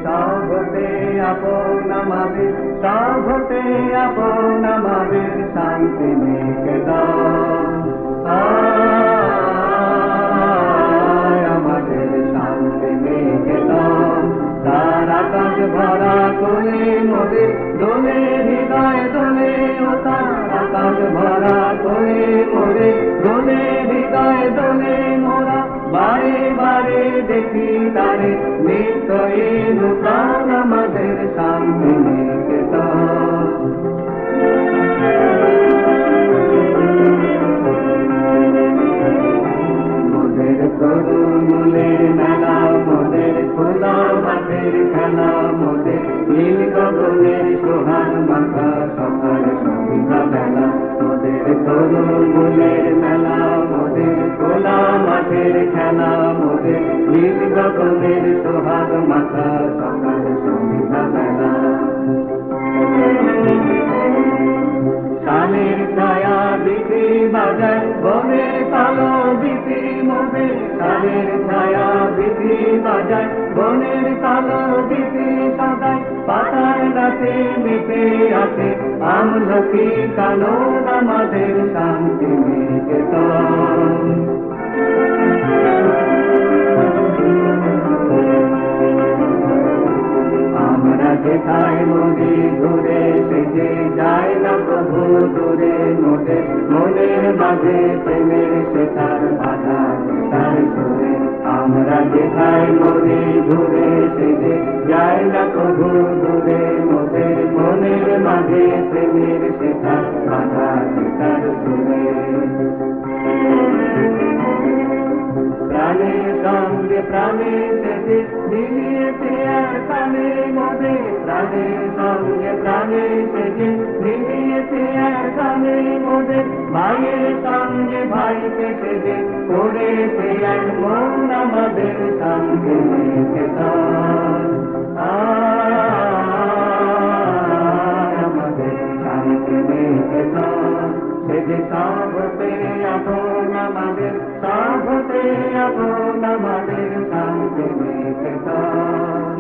সব হতে আপন আমাদের, সব হতে আপন আমাদের শান্তি নিকেতন। আমাদের শান্তি নিকেতন। তার আকাশ ভরা করে মোদের দোলে হৃদয় দোলে, ও তার আকাশ ভরা করে মোদের দোলে হৃদয় দোলে। মোরা বারে বারে দেখি তারে নিত্যই নূতন আমাদের শান্তি নিকেতন। মোদের তরুণ মূলের মেলা, মোদের খোলা মাঠের খেলা, মোদের নীল গগনের সোহান মাথা সকাল সন্ধ্যা বেলা। মোদের তরুণ মূলের মেলা, মোদের খোলা মাঠের খেলা, মোদের নীল গগনের সোহান মাথা সকাল সন্ধ্যা বেলা। শানের ছায়া দিতি বাজায় বনের কালো দিতি মোদের, শানের ছায়া দিতি বাজায় বনের কালো দিতি সদাই। পাতার গাছে মেতে আছে আমলকি কানন আমাদের শান্তি নিকেতন। আমরা যেথায় নদী ঘুরে সেজে যায় না প্রভু দূরে, মোদের মনের মাঝে প্রেমের সেতার বাধা তার সুরে। আমরা যেথায় নদী ঘুরে সেজে যায় না প্রভু দূরে, মোদের মনের মাঝে প্রেমের সেতার বাধা তার সুরে। প্রাণের সঙ্গে প্রাণের সেজে মিলিয়েছে আর কানে মোদের, প্রাণের সঙ্গে প্রাণের সেজে মিলিয়েছে আর কানে মোদের। ভাইয়ের সঙ্গে ভাইকে সেজে করেছে এক মন আমাদের শান্তি নিকেতন। আমাদের শান্তি নিকেতন। সেজে সব হতে আপন আমাদের, সব হতে আপন আমাদের শান্তি নিকেতন।